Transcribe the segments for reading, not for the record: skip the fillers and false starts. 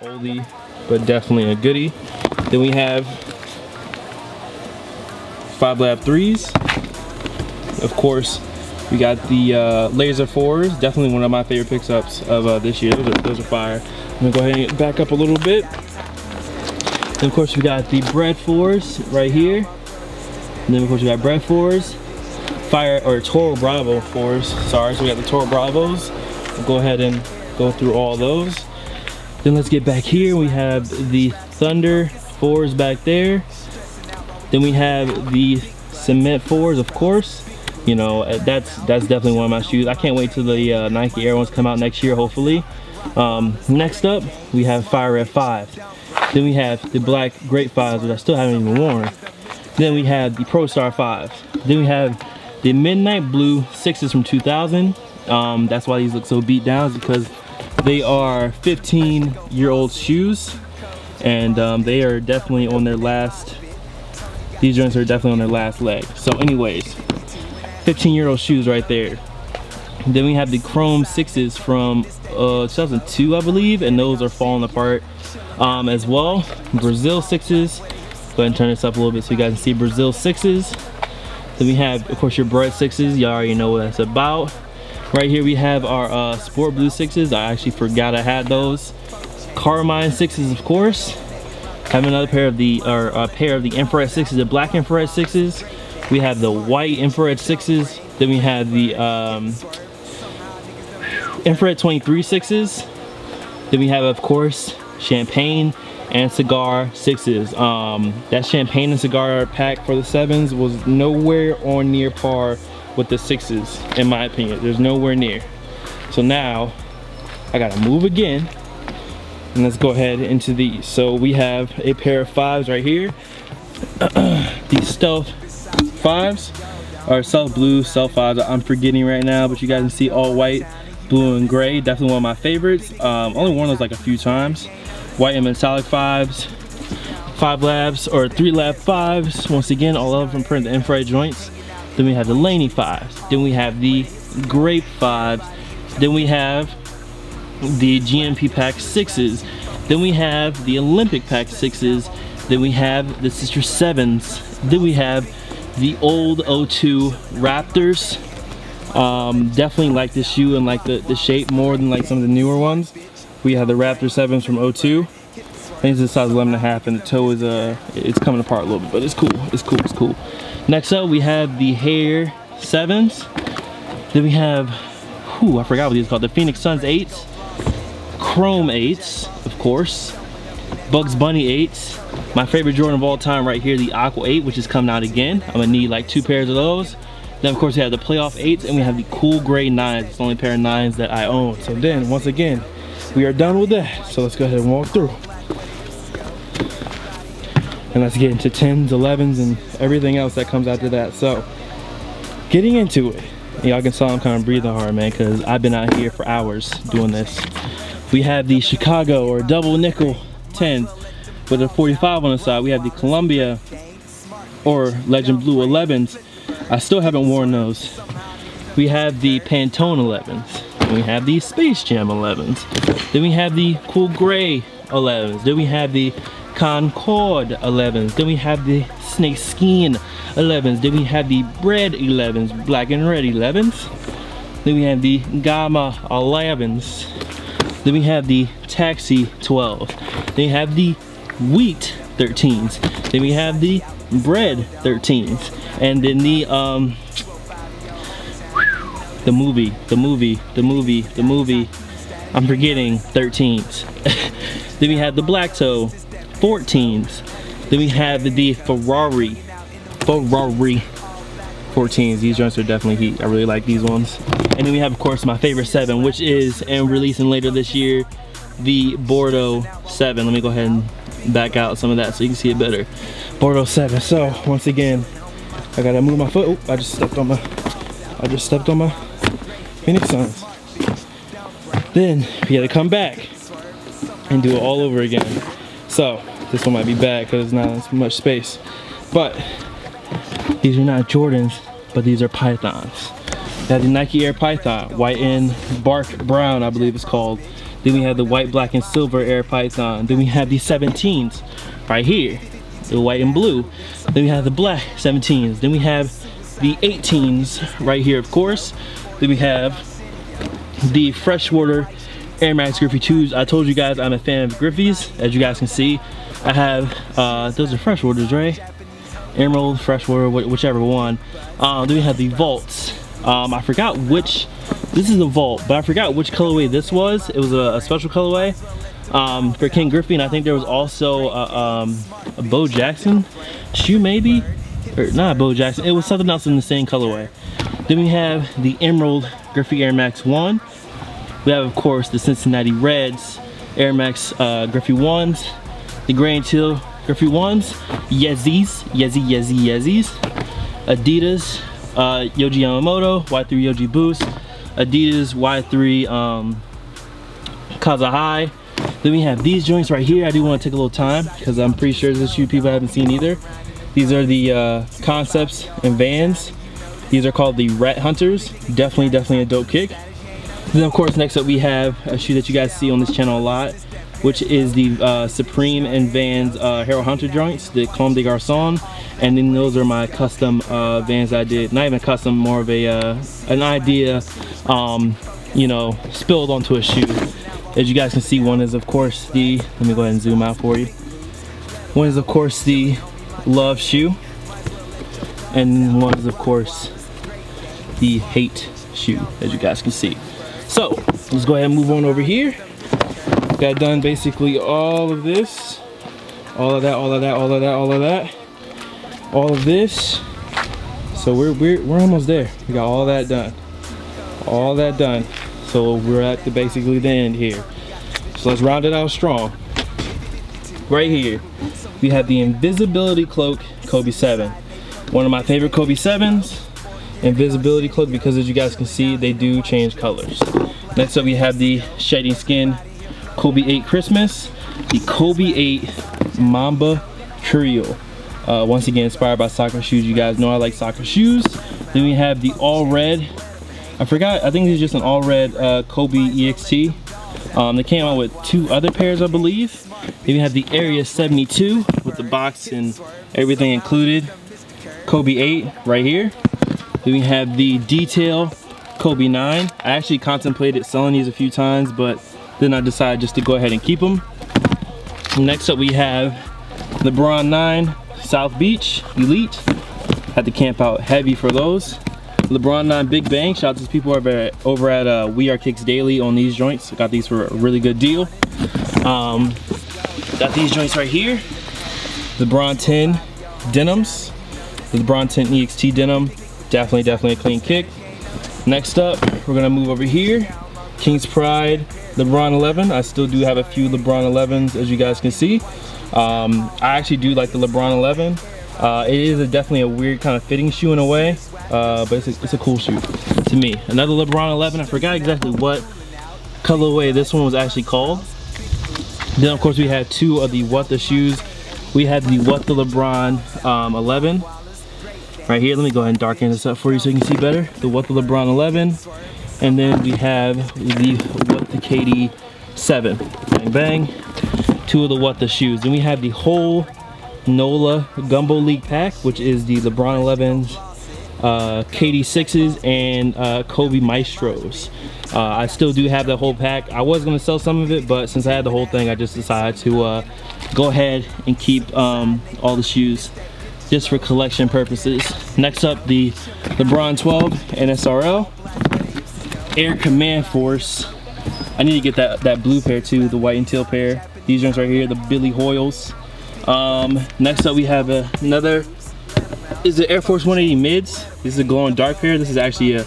oldie, but definitely a goodie. Then we have 5 Lab 3s. Of course, we got the Laser 4s. Definitely one of my favorite pickups of this year. Those are fire. I'm gonna go ahead and back up a little bit. Then of course we got the Bread 4s right here. And then of course we got Bread 4s, Toro Bravo 4s. Sorry, so we got the Toro Bravos. We'll go ahead and go through all those. Then let's get back here. We have the Thunder 4s back there. Then we have the Cement 4s, of course. You know, that's definitely one of my shoes. I can't wait till the Nike Air ones come out next year, hopefully. Next up, we have Fire Red 5. Then we have the Black Grape 5s, which I still haven't even worn. Then we have the Pro Star 5s. Then we have the Midnight Blue 6s from 2000. That's why these look so beat down, is because they are 15-year-old shoes, and they are definitely on their last. These joints are definitely on their last leg. So, anyways, 15-year-old shoes right there. Then we have the Chrome 6s from 2002, I believe, and those are falling apart as well. Brazil 6s. Go ahead and turn this up a little bit so you guys can see Brazil 6s. Then we have, of course, your Bread 6s. Y'all already know what that's about. Right here we have our Sport Blue 6s. I actually forgot I had those. Carmine 6s, of course. Have another pair of the infrared 6s, the black infrared 6s. We have the white infrared 6s. Then we have the infrared 23 6s. Then we have, of course, Champagne and Cigar 6s. That Champagne and Cigar pack for the 7s was nowhere on near par with the 6s, in my opinion. There's nowhere near. So now I gotta move again, and let's go ahead into these. So we have a pair of 5s right here. These Stealth 5s, or Stealth Blue, Stealth 5s, I'm forgetting right now, but you guys can see all white, blue and gray. Definitely one of my favorites. Only worn those like a few times. White and metallic 5s, 5 Labs or 3 Lab 5s. Once again, all of them print the infrared joints. Then we have the Laney 5s. Then we have the Grape 5s. Then we have the GMP Pack 6s. Then we have the Olympic Pack 6s. Then we have the Sister 7s. Then we have the old O2 Raptors. Definitely like this shoe and like the shape more than like some of the newer ones. We have the Raptor 7s from O2. I think it's a size 11.5, and the toe is it's coming apart a little bit, but it's cool. It's cool. It's cool. Next up, we have the Hair 7s. Then we have, I forgot what these are called. The Phoenix Suns 8s, Chrome 8s, of course, Bugs Bunny 8s. My favorite Jordan of all time right here, the Aqua 8, which is coming out again. I'm gonna need like 2 pairs of those. Then of course we have the Playoff 8s, and we have the Cool Gray 9s. It's the only pair of 9s that I own. So then, once again, we are done with that. So let's go ahead and walk through. And let's get into 10s, 11s, and everything else that comes after that. So, getting into it. Y'all can tell I'm kind of breathing hard, man, because I've been out here for hours doing this. We have the Chicago or double nickel 10s with a 45 on the side. We have the Columbia or Legend Blue 11s. I still haven't worn those. We have the Pantone 11s. Then we have the Space Jam 11s. Then we have the Cool Gray 11s. Then we have the Concord 11s. Then we have the Snake Skin 11s. Then we have the Bread 11s, black and red 11s. Then we have the Gamma 11s. Then we have the Taxi 12. Then we have the Wheat 13s. Then we have the Bread 13s. And then the movie, I'm forgetting 13s. Then we have the Black Toe 14s. Then we have the Ferrari 14s. These joints are definitely heat. I really like these ones. And then we have, of course, my favorite 7, which is, and releasing later this year, the Bordeaux 7. Let me go ahead and back out some of that so you can see it better. Bordeaux 7. So once again, I gotta move my foot. Oh, I just stepped on my Phoenix Suns. Then we gotta come back and do it all over again. So this one might be bad because there's not as much space, but these are not Jordans, but these are Pythons. We have the Nike Air Python, white and bark brown, I believe it's called. Then we have the white, black, and silver Air Python. Then we have the 17s right here, the white and blue. Then we have the black 17s. Then we have the 18s right here, of course. Then we have the freshwater Air Max Griffey 2s. I told you guys I'm a fan of Griffeys. As you guys can see, I have, those are freshwaters, right? Emerald, freshwater, whichever one. Then we have the vaults. I forgot which, this is a vault, but I forgot which colorway this was. It was a special colorway for King Griffey, and I think there was also a Bo Jackson shoe, maybe? Or not Bo Jackson, it was something else in the same colorway. Then we have the Emerald Griffey Air Max 1. We have, of course, the Cincinnati Reds Air Max Griffey 1s. The gray and teal Griffey 1s. Yeezys. Adidas Yoji Yamamoto Y3 Yoji Boost. Adidas Y3 Kaza High. Then we have these joints right here. I do want to take a little time because I'm pretty sure this is a shoe people haven't seen either. These are the Concepts and Vans. These are called the Rat Hunters. Definitely a dope kick. Then of course, next up we have a shoe that you guys see on this channel a lot, which is the Supreme and Vans Hero Hunter joints, the Comme des Garçons. And then those are my custom Vans I did. Not even custom, more of a an idea, you know, spilled onto a shoe. As you guys can see, one is of course the, let me go ahead and zoom out for you. One is of course the Love shoe, and one is of course the Hate shoe, as you guys can see. So let's go ahead and move on over here. Got done basically all of this, all of that, all of that, all of that, all of that, all of this. So we're almost there. We got all that done, all that done. So we're at basically the end here. So let's round it out strong. Right here, we have the Invisibility Cloak Kobe 7. One of my favorite Kobe 7s. Invisibility Cloak, because as you guys can see, they do change colors. Next up we have the Shedding Skin Kobe 8 Christmas, the Kobe 8 Mamba Trio. Once again, inspired by soccer shoes. You guys know I like soccer shoes. Then we have the all red, I forgot, I think this is just an all red Kobe EXT. They came out with 2 other pairs, I believe. Then we have the Area 72 with the box and everything included. Kobe 8 right here. Then we have the Detail Kobe 9. I actually contemplated selling these a few times, but then I decided just to go ahead and keep them. Next up we have Lebron 9 South Beach Elite. Had to camp out heavy for those. Lebron 9 Big Bang. Shout out to the people over at We Are Kicks Daily on these joints. Got these for a really good deal. Got these joints right here. LeBron 10 Denims. The LeBron 10 EXT denim. Definitely a clean kick. Next up, we're gonna move over here. King's Pride LeBron 11. I still do have a few LeBron 11s, as you guys can see. I actually do like the LeBron 11. It is definitely a weird kind of fitting shoe in a way, but it's a cool shoe to me. Another LeBron 11. I forgot exactly what colorway this one was actually called. Then of course we had 2 of the What The shoes. We had the What The LeBron 11 right here. Let me go ahead and darken this up for you so you can see better. The What The LeBron 11, and then we have the What The KD 7. Bang bang. 2 of the What The shoes. Then we have the whole NOLA Gumbo League pack, which is the LeBron 11s, KD 6s, and Kobe Maestros. I still do have the whole pack. I was going to sell some of it, but since I had the whole thing, I just decided to go ahead and keep all the shoes just for collection purposes. Next up, the LeBron 12 NSRL Air Command Force. I need to get that blue pair too, the white and teal pair. These ones right here, the Billy Hoyles. Next up we have another, is the Air Force 180 mids. This is a glow in dark pair. This is actually a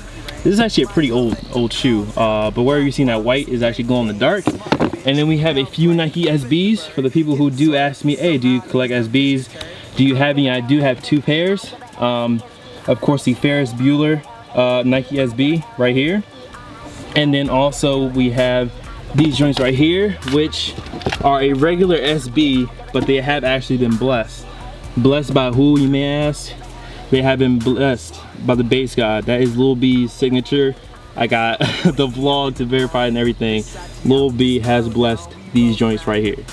pretty old shoe, but where you're seeing that white is actually glow in the dark. And then we have a few Nike SBs for the people who do ask me, hey, do you collect SBs? Do you have any? I do have 2 pairs. Of course, the Ferris Bueller Nike SB right here. And then also we have these joints right here, which are a regular SB, but they have actually been blessed. Blessed by who, you may ask? They have been blessed by the base god. That is Lil B's signature I got the vlog to verify and everything. Lil B has blessed these joints right here.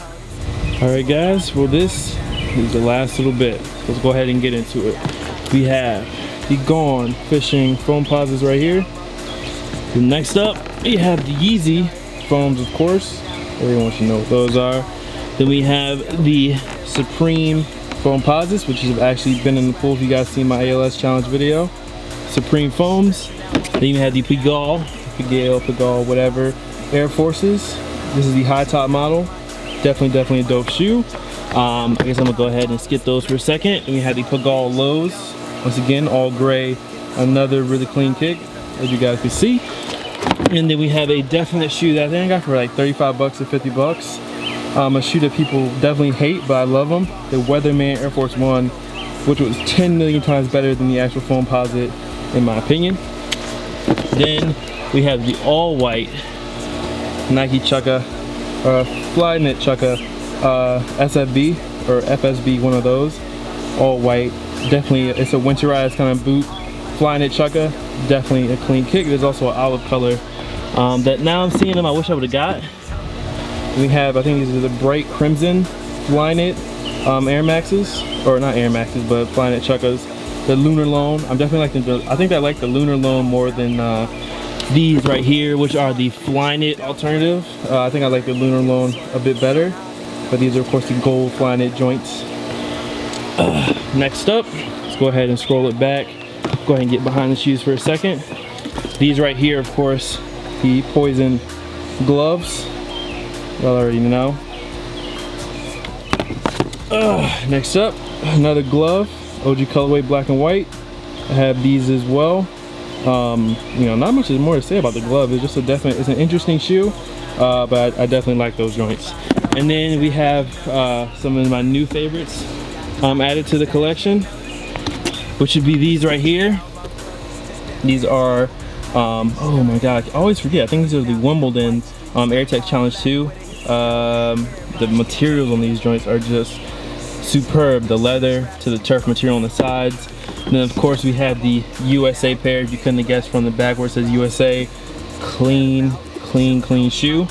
All right, guys. Well, this is the last little bit. Let's go ahead and get into it. We have the Gone Fishing foam posits right here. And next up, we have the Yeezy foams, of course. Everyone should know what those are. Then we have the Supreme foam posits, which have actually been in the pool if you guys seen my ALS challenge video. Supreme foams. Then you have the Pigalle, whatever, Air Forces. This is the high top model. Definitely a dope shoe. I guess I'm gonna go ahead and skip those for a second. And we have the Pigalle lows. Once again, all gray. Another really clean kick, as you guys can see. And then we have a definite shoe that I think I got for like 35 bucks or 50 bucks. A shoe that people definitely hate, but I love them. The Weatherman Air Force One, which was 10 million times better than the actual foam posit, in my opinion. Then we have the all white Nike Chukka, Flyknit Chukka, SFB or FSB, one of those. All white. Definitely, it's a winterized kind of boot. Flyknit Chukka, definitely a clean kick. There's also an olive color that now I'm seeing them. I wish I would have got. We have, I think these are the bright crimson Flyknit Air Maxes, or not Air Maxes, but Flyknit Chukkas. The Lunar Loan. I'm definitely liking the. I think I like the Lunar Loan more than these right here, which are the Flyknit alternative. I think I like the Lunar Loan a bit better, but these are of course the gold Flyknit joints. Next up, let's go ahead and scroll it back. Go ahead and get behind the shoes for a second. These right here, of course, the Poison gloves. Y'all already know. Next up, another glove, OG colorway, black and white. I have these as well. You know, not much more to say about the glove. It's just it's an interesting shoe, but I definitely like those joints. And then we have some of my new favorites added to the collection, which would be these right here. These are, oh my god, I always forget. I think these are the Wimbledon AirTech Challenge 2. The materials on these joints are just superb. The leather to the turf material on the sides. And then of course we have the USA pair. If you couldn't have guessed from the back where it says USA, clean shoe.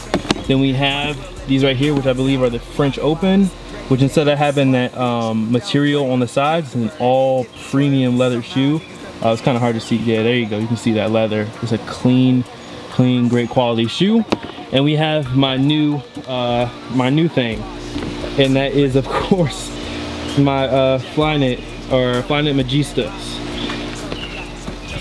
Then we have these right here, which I believe are the French Open, which instead of having that material on the sides, it's an all premium leather shoe. It's kind of hard to see. Yeah, there you go. You can see that leather. It's a clean, great quality shoe. And we have my new thing, and that is of course my Flyknit Magistas.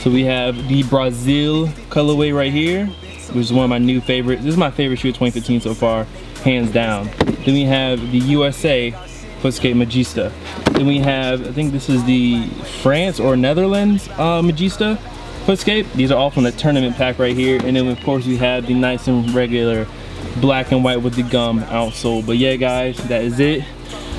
So we have the Brazil colorway right here, which is one of my new favorites. This is my favorite shoe of 2015 so far, hands down. Then we have the USA Footskate Magista. Then we have, I think this is the France or Netherlands Magista Footscape. These are all from the tournament pack right here. And then of course we have the nice and regular black and white with the gum outsole. But yeah guys, that is it.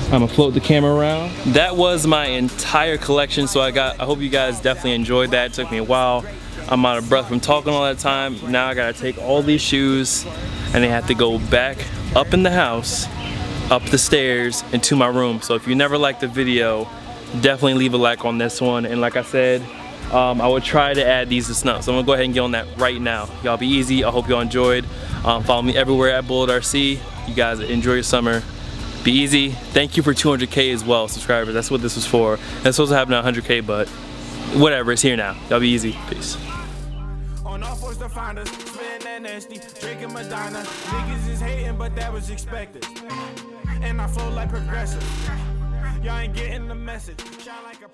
I'm gonna float the camera around. That was my entire collection. So I hope you guys definitely enjoyed that. It took me a while. I'm out of breath from talking all that time. Now I gotta take all these shoes and they have to go back up in the house, up the stairs, into my room. So if you never liked the video, definitely leave a like on this one. And like I said, I would try to add these to Snuff. So I'm gonna go ahead and get on that right now. Y'all be easy. I hope y'all enjoyed. Follow me everywhere at Bullet RC. You guys enjoy your summer. Be easy. Thank you for 200K as well, subscribers. That's what this was for. It's supposed to happen at 100K, but whatever, it's here now. Y'all be easy. Peace. On all fours to find us, spitting that nasty, drinking Madonna. Niggas is hating, but that was expected. And I flow like progressive. Y'all ain't getting the message. Shine like a